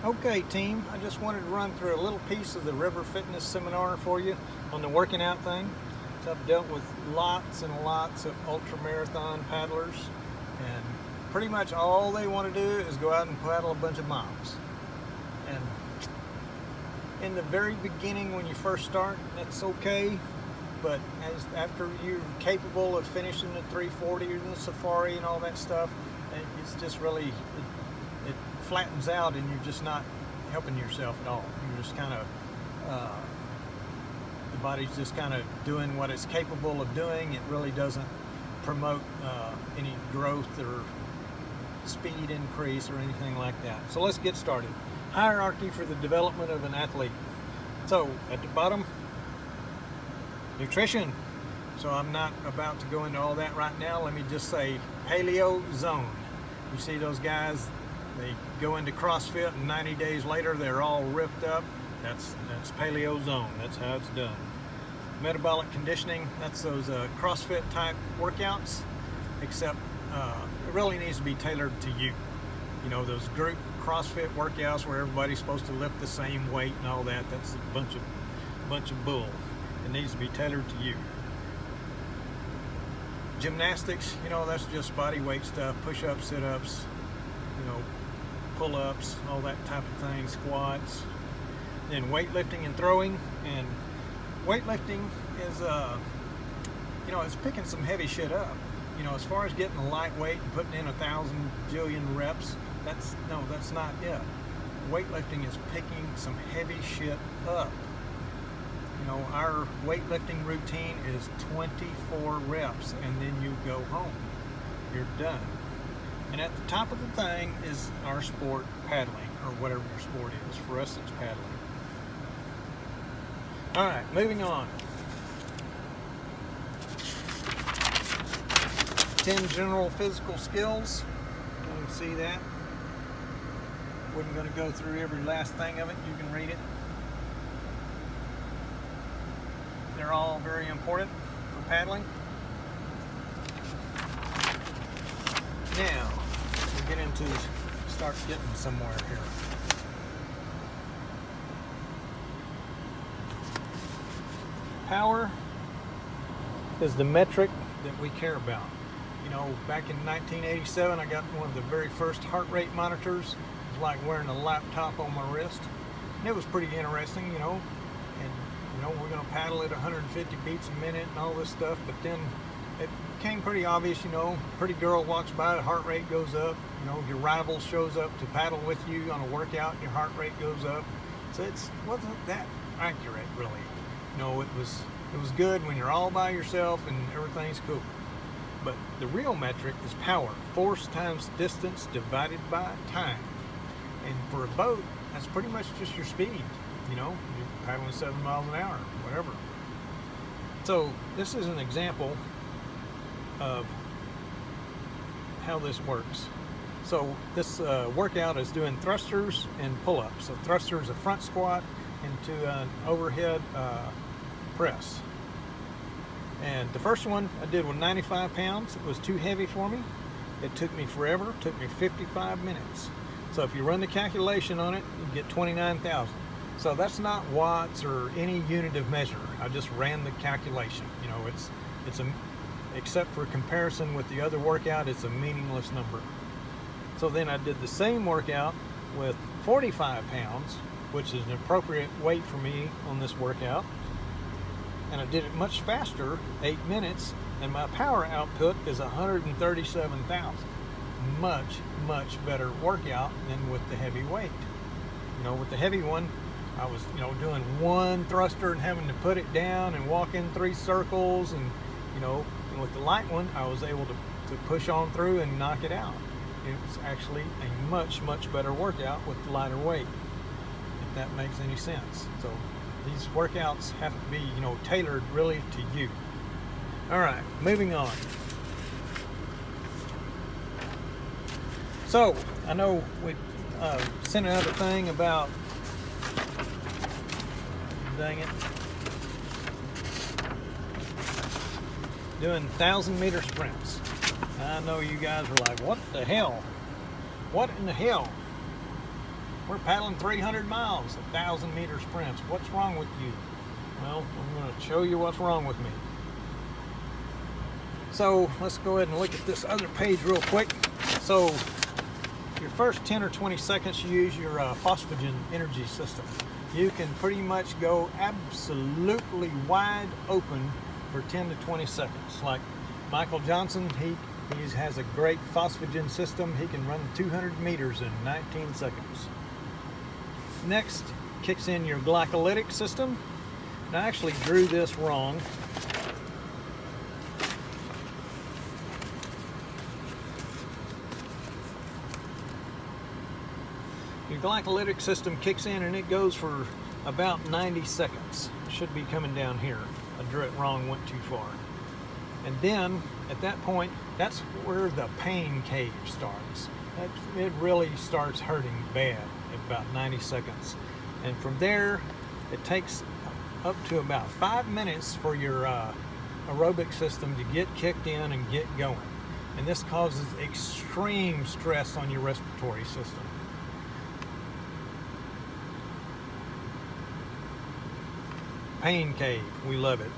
Okay team, I just wanted to run through a little piece of the River Fitness seminar for you on the working out thing. So I've dealt with lots and lots of ultra marathon paddlers, and pretty much all they want to do is go out and paddle a bunch of miles. And in the very beginning when you first start, that's okay, but after you're capable of finishing the 340 or the Safari and all that stuff, it's just really, it flattens out and you're just not helping yourself at all. You're just kind of, the body's just kind of doing what it's capable of doing. It really doesn't promote any growth or speed increase or anything like that. So let's get started. Hierarchy for the development of an athlete. So at the bottom, nutrition. So I'm not about to go into all that right now. Let me just say paleo zone. You see those guys, they go into CrossFit and 90 days later they're all ripped up. That's paleo zone. That's how it's done. Metabolic conditioning, that's those CrossFit type workouts, except it really needs to be tailored to you. You know, those group CrossFit workouts where everybody's supposed to lift the same weight and all that, that's a bunch of bull. It needs to be tailored to you. Gymnastics, you know, that's just body weight stuff, push-ups, sit-ups, you know, pull-ups, all that type of thing, squats. Then weightlifting and throwing. And weightlifting is, you know, it's picking some heavy shit up. You know, as far as getting a lightweight and putting in 1,000 jillion reps, that's not it. Weightlifting is picking some heavy shit up. You know, our weightlifting routine is 24 reps and then you go home. You're done. And at the top of the thing is our sport, paddling, or whatever your sport is. For us, it's paddling. All right, moving on. 10 general physical skills. You can see that. Wasn't going to go through every last thing of it. You can read it. They're all very important for paddling. Now, we'll start getting somewhere here. Power is the metric that we care about. You know, back in 1987, I got one of the very first heart rate monitors. It was like wearing a laptop on my wrist. And it was pretty interesting, you know. And, you know, we're going to paddle at 150 beats a minute and all this stuff. But then it became pretty obvious, you know, pretty girl walks by, the heart rate goes up. You know, your rival shows up to paddle with you on a workout, your heart rate goes up. So it wasn't that accurate, really. You know, it was good when you're all by yourself and everything's cool. But the real metric is power. Force times distance divided by time. And for a boat, that's pretty much just your speed. You know, you're paddling 7 miles an hour, whatever. So this is an example of how this works. So this workout is doing thrusters and pull-ups. So thruster is a front squat into an overhead press. And the first one I did with 95 pounds. It was too heavy for me. It took me forever. It took me 55 minutes. So if you run the calculation on it, you get 29,000. So that's not watts or any unit of measure. I just ran the calculation. You know, except for comparison with the other workout, it's a meaningless number. So then I did the same workout with 45 pounds, which is an appropriate weight for me on this workout. And I did it much faster, 8 minutes, and my power output is 137,000. Much better workout than with the heavy weight. You know, with the heavy one, I was, you know, doing one thruster and having to put it down and walk in 3 circles, and, you know, and with the light one, I was able to push on through and knock it out. It was actually a much better workout with the lighter weight, if that makes any sense. So these workouts have to be, you know, tailored really to you. All right, moving on. So I know we sent another thing about, dang it, doing 1,000-meter sprints. I know you guys were like, what the hell? What in the hell? We're paddling 300 miles, 1,000-meter sprints. What's wrong with you? Well, I'm going to show you what's wrong with me. So let's go ahead and look at this other page real quick. So your first 10 or 20 seconds, you use your phosphagen energy system. You can pretty much go absolutely wide open for 10 to 20 seconds. Like Michael Johnson, he has a great phosphagen system. He can run 200 meters in 19 seconds. Next kicks in your glycolytic system. And I actually drew this wrong. Your glycolytic system kicks in and it goes for about 90 seconds. It should be coming down here. I drew it wrong, went too far. And then at that point, that's where the pain cave starts. It really starts hurting bad at about 90 seconds. And from there, it takes up to about 5 minutes for your aerobic system to get kicked in and get going. And this causes extreme stress on your respiratory system. Pain cave, we love it.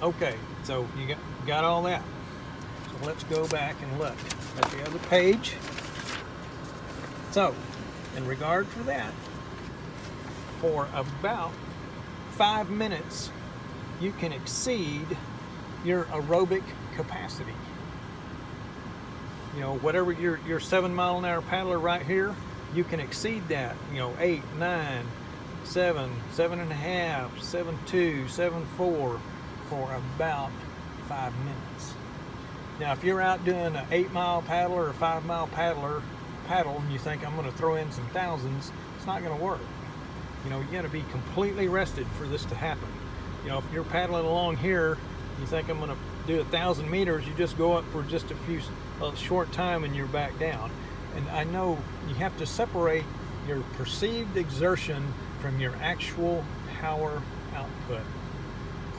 Okay, so you got all that. So let's go back and look at the other page. So, in regard for that, for about 5 minutes, you can exceed your aerobic capacity. You know, whatever your 7 mile an hour paddler right here, you can exceed that. You know, 8, 9, 7, 7.5, 7.2, 7.4 for about 5 minutes. Now, if you're out doing an 8 mile paddler or 5 mile paddle and you think I'm going to throw in some thousands, it's not going to work. You know, you got to be completely rested for this to happen. You know, if you're paddling along here, you think I'm going to do 1,000 meters, you just go up for just a short time and you're back down. And I know you have to separate your perceived exertion from your actual power output.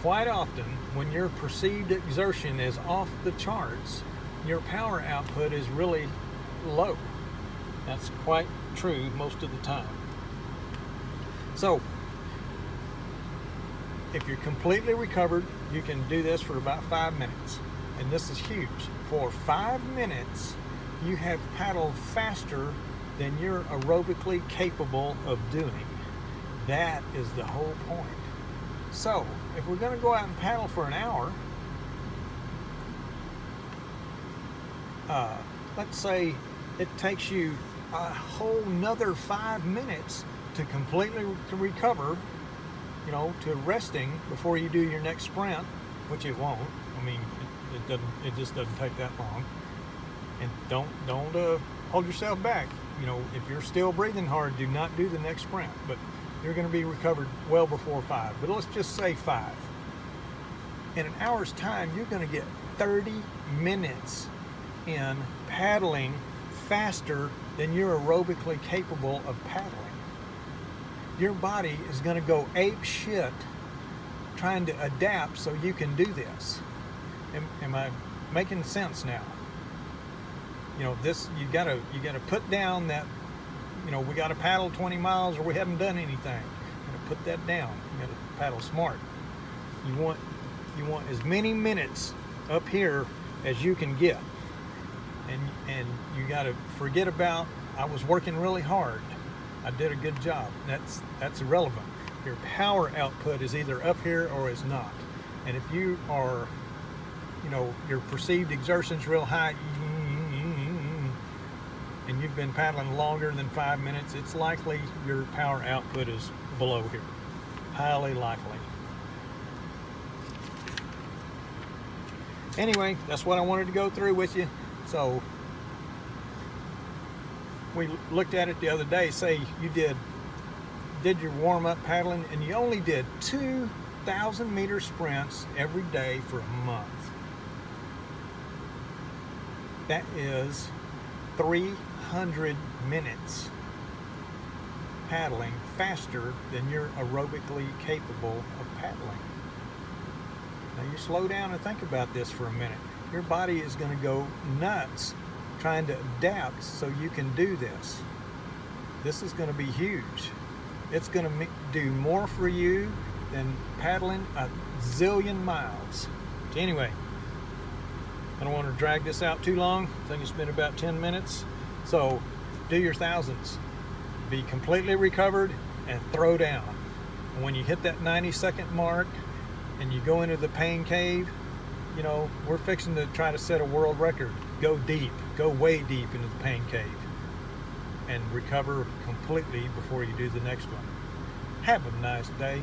Quite often, when your perceived exertion is off the charts, your power output is really low. That's quite true most of the time. So, if you're completely recovered, you can do this for about 5 minutes. And this is huge. For 5 minutes, you have paddled faster than you're aerobically capable of doing. That is the whole point. So, if we're going to go out and paddle for an hour, let's say it takes you a whole nother 5 minutes to completely recover, you know, to resting before you do your next sprint, which it won't. I mean, it just doesn't take that long. And don't hold yourself back. You know, if you're still breathing hard, do not do the next sprint. But you're going to be recovered well before 5. But let's just say 5. In an hour's time, you're going to get 30 minutes in paddling faster than you're aerobically capable of paddling. Your body is going to go ape shit trying to adapt so you can do this. Am I making sense now? You know, this you gotta put down that, you know, we gotta paddle 20 miles or we haven't done anything. You gotta put that down. You gotta paddle smart. You want as many minutes up here as you can get. And you gotta forget about I was working really hard. I did a good job. That's irrelevant. Your power output is either up here or it's not. And if you are, you know, your perceived exertion's real high, and you've been paddling longer than 5 minutes, it's likely your power output is below here. Highly likely. Anyway, that's what I wanted to go through with you. So, we looked at it the other day. Say you did your warm-up paddling and you only did 2,000 meter sprints every day for a month. That is 300 minutes paddling faster than you're aerobically capable of paddling. Now you slow down and think about this for a minute. Your body is going to go nuts trying to adapt so you can do this. this is going to be huge. It's going to do more for you than paddling a zillion miles. So anyway, I don't want to drag this out too long. I think it's been about 10 minutes. So do your thousands. Be completely recovered and throw down. And when you hit that 90-second mark and you go into the pain cave, you know, we're fixing to try to set a world record. Go deep, go way deep into the pain cave and recover completely before you do the next one. Have a nice day.